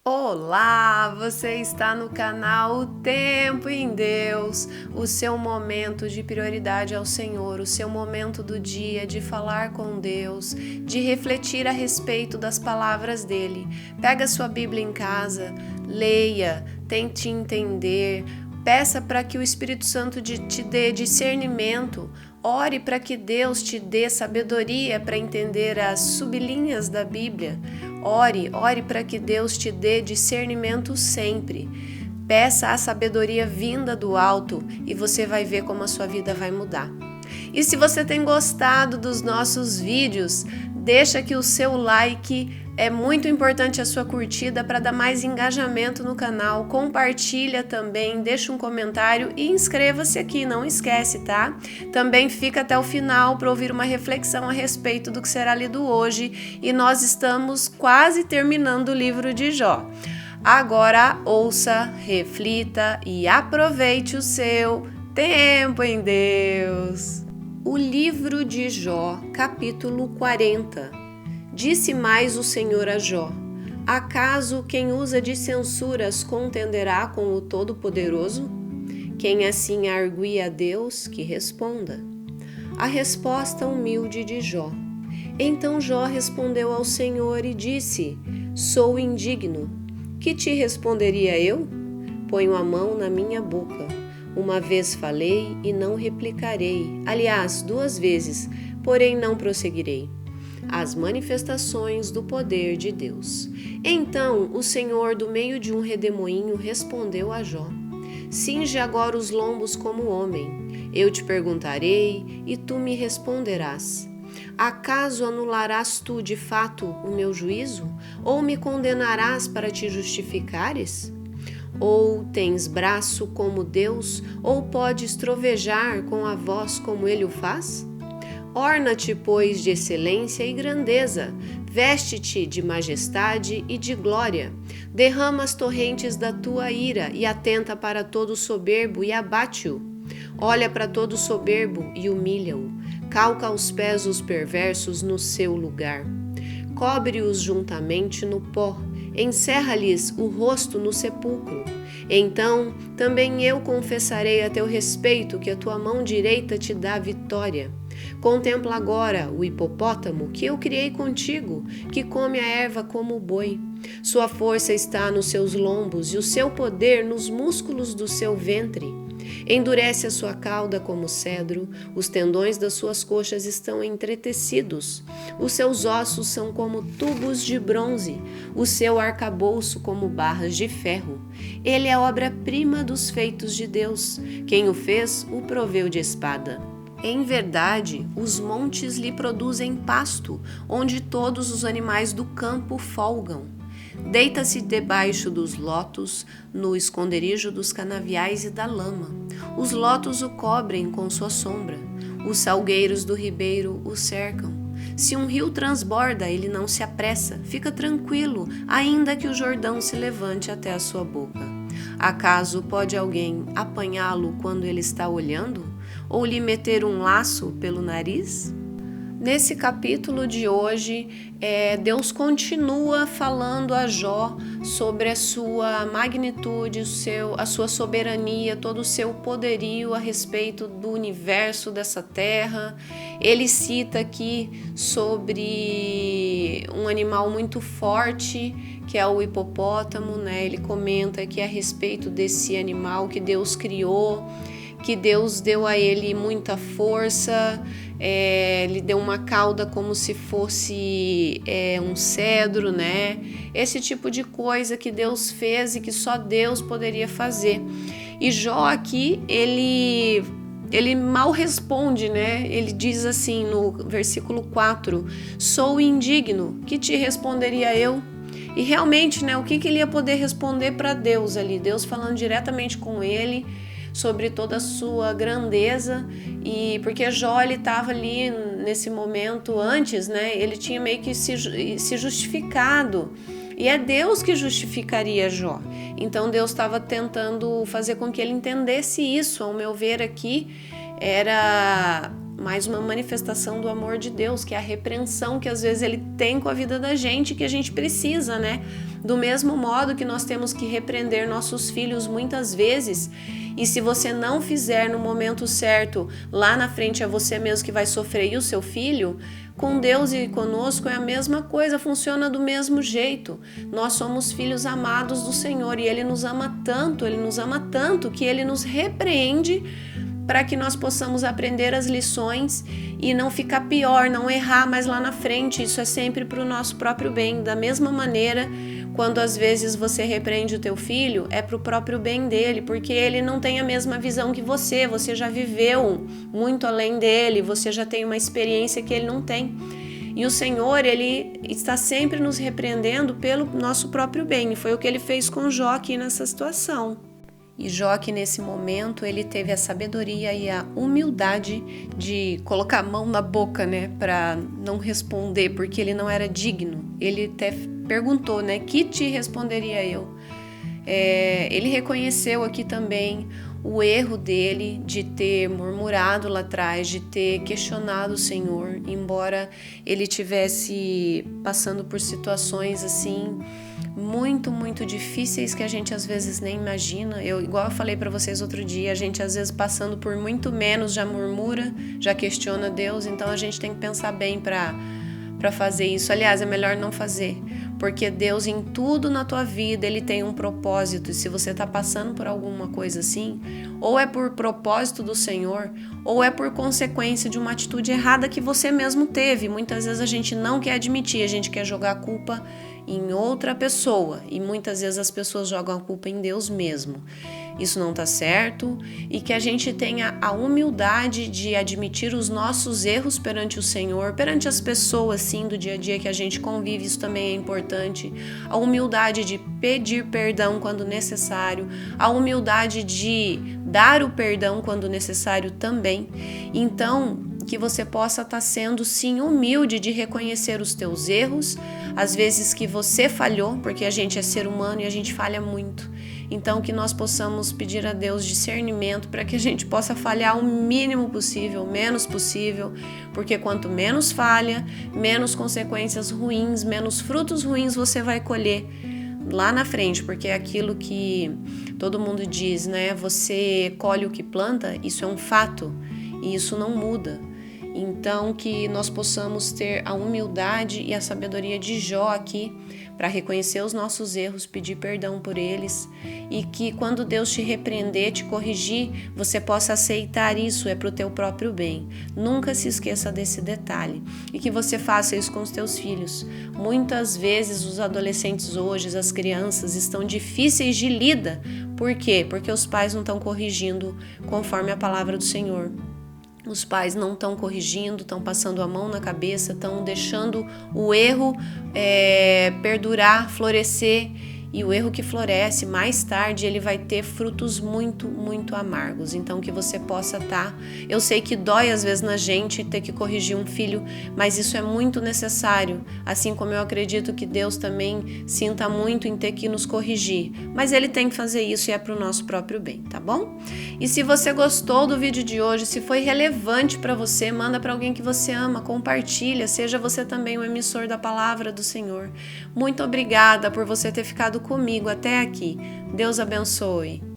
Olá, você está no canal Tempo em Deus, o seu momento de prioridade ao Senhor, o seu momento do dia de falar com Deus, de refletir a respeito das palavras dele. Pega sua Bíblia em casa, leia, tente entender, peça para que o Espírito Santo te dê discernimento. Ore para que Deus te dê sabedoria para entender as sublinhas da Bíblia. Ore para que Deus te dê discernimento sempre. Peça a sabedoria vinda do alto e você vai ver como a sua vida vai mudar. E se você tem gostado dos nossos vídeos, deixa aqui o seu like. É muito importante a sua curtida para dar mais engajamento no canal. Compartilha também, deixa um comentário e inscreva-se aqui, não esquece, tá? Também fica até o final para ouvir uma reflexão a respeito do que será lido hoje. E nós estamos quase terminando o livro de Jó. Agora ouça, reflita e aproveite o seu tempo em Deus. O livro de Jó, capítulo 40. Disse mais o Senhor a Jó: acaso quem usa de censuras contenderá com o Todo-Poderoso? Quem assim arguia a Deus, que responda. A resposta humilde de Jó. Então Jó respondeu ao Senhor e disse: sou indigno. Que te responderia eu? Ponho a mão na minha boca. Uma vez falei e não replicarei. Aliás, 2 vezes, porém não prosseguirei. As manifestações do poder de Deus. Então o Senhor, do meio de um redemoinho, respondeu a Jó: cinge agora os lombos como homem. Eu te perguntarei e tu me responderás. Acaso anularás tu de fato o meu juízo? Ou me condenarás para te justificares? Ou tens braço como Deus, ou podes trovejar com a voz como ele o faz? Orna-te, pois, de excelência e grandeza, veste-te de majestade e de glória, derrama as torrentes da tua ira e atenta para todo soberbo e abate-o. Olha para todo soberbo e humilha-o, calca aos pés os perversos no seu lugar. Cobre-os juntamente no pó, encerra-lhes o rosto no sepulcro. Então também eu confessarei a teu respeito que a tua mão direita te dá vitória. Contempla agora o hipopótamo que eu criei contigo, que come a erva como o boi. Sua força está nos seus lombos e o seu poder nos músculos do seu ventre. Endurece a sua cauda como cedro, os tendões das suas coxas estão entretecidos, os seus ossos são como tubos de bronze, o seu arcabouço como barras de ferro. Ele é obra-prima dos feitos de Deus. Quem o fez o proveu de espada. Em verdade, os montes lhe produzem pasto, onde todos os animais do campo folgam. Deita-se debaixo dos lotos, no esconderijo dos canaviais e da lama. Os lotos o cobrem com sua sombra. Os salgueiros do ribeiro o cercam. Se um rio transborda, ele não se apressa. Fica tranquilo, ainda que o Jordão se levante até a sua boca. Acaso pode alguém apanhá-lo quando ele está olhando? Ou lhe meter um laço pelo nariz? Nesse capítulo de hoje, Deus continua falando a Jó sobre a sua magnitude, a sua soberania, todo o seu poderio a respeito do universo, dessa terra. Ele cita aqui sobre um animal muito forte, que é o hipopótamo, né? Ele comenta aqui a respeito desse animal que Deus criou, que Deus deu a ele muita força, lhe deu uma cauda como se fosse um cedro, né? Esse tipo de coisa que Deus fez e que só Deus poderia fazer. E Jó aqui, ele mal responde, né? Ele diz assim no versículo 4, sou indigno, que te responderia eu? E realmente, né, o que ele ia poder responder para Deus ali? Deus falando diretamente com ele sobre toda a sua grandeza, e porque Jó estava ali nesse momento antes, né? Ele tinha meio que se justificado, e é Deus que justificaria Jó. Então Deus estava tentando fazer com que ele entendesse isso. Ao meu ver aqui, era mais uma manifestação do amor de Deus, que é a repreensão que às vezes Ele tem com a vida da gente, que a gente precisa, né? Do mesmo modo que nós temos que repreender nossos filhos muitas vezes, e se você não fizer no momento certo, lá na frente é você mesmo que vai sofrer e o seu filho, com Deus e conosco é a mesma coisa, funciona do mesmo jeito. Nós somos filhos amados do Senhor e Ele nos ama tanto que Ele nos repreende para que nós possamos aprender as lições e não ficar pior, não errar mais lá na frente. Isso é sempre para o nosso próprio bem. Da mesma maneira, quando às vezes você repreende o teu filho, é para o próprio bem dele, porque ele não tem a mesma visão que você já viveu muito além dele, você já tem uma experiência que ele não tem. E o Senhor, Ele está sempre nos repreendendo pelo nosso próprio bem, e foi o que Ele fez com Jó aqui nessa situação. E Jó, que nesse momento, ele teve a sabedoria e a humildade de colocar a mão na boca, né, para não responder, porque ele não era digno. Ele até perguntou, né, que te responderia eu? Ele reconheceu aqui também o erro dele de ter murmurado lá atrás, de ter questionado o Senhor, embora ele tivesse passando por situações assim muito, muito difíceis que a gente às vezes nem imagina. Igual eu falei para vocês outro dia, a gente às vezes passando por muito menos já murmura, já questiona Deus, então a gente tem que pensar bem para fazer isso. Aliás, é melhor não fazer, porque Deus em tudo na tua vida, Ele tem um propósito, e se você está passando por alguma coisa assim, ou é por propósito do Senhor, ou é por consequência de uma atitude errada que você mesmo teve. Muitas vezes a gente não quer admitir, a gente quer jogar a culpa em outra pessoa, e muitas vezes as pessoas jogam a culpa em Deus mesmo. Isso não está certo, e que a gente tenha a humildade de admitir os nossos erros perante o Senhor, perante as pessoas sim do dia a dia que a gente convive, isso também é importante. A humildade de pedir perdão quando necessário, a humildade de dar o perdão quando necessário também. Então, que você possa estar sendo sim humilde de reconhecer os teus erros, às vezes que você falhou, porque a gente é ser humano e a gente falha muito. Então que nós possamos pedir a Deus discernimento para que a gente possa falhar o mínimo possível, o menos possível, porque quanto menos falha, menos consequências ruins, menos frutos ruins você vai colher lá na frente, porque é aquilo que todo mundo diz, né? Você colhe o que planta, isso é um fato e isso não muda. Então, que nós possamos ter a humildade e a sabedoria de Jó aqui para reconhecer os nossos erros, pedir perdão por eles, e que quando Deus te repreender, te corrigir, você possa aceitar isso, é para o teu próprio bem. Nunca se esqueça desse detalhe e que você faça isso com os teus filhos. Muitas vezes os adolescentes hoje, as crianças, estão difíceis de lida. Por quê? Porque os pais não estão corrigindo conforme a palavra do Senhor. Os pais não estão corrigindo, estão passando a mão na cabeça, estão deixando o erro perdurar, florescer. E o erro que floresce, mais tarde, ele vai ter frutos muito, muito amargos. Então, que você possa estar... Eu sei que dói às vezes na gente ter que corrigir um filho, mas isso é muito necessário. Assim como eu acredito que Deus também sinta muito em ter que nos corrigir. Mas Ele tem que fazer isso e é para o nosso próprio bem, tá bom? E se você gostou do vídeo de hoje, se foi relevante para você, manda para alguém que você ama, compartilha, seja você também o emissor da palavra do Senhor. Muito obrigada por você ter ficado comigo até aqui. Deus abençoe.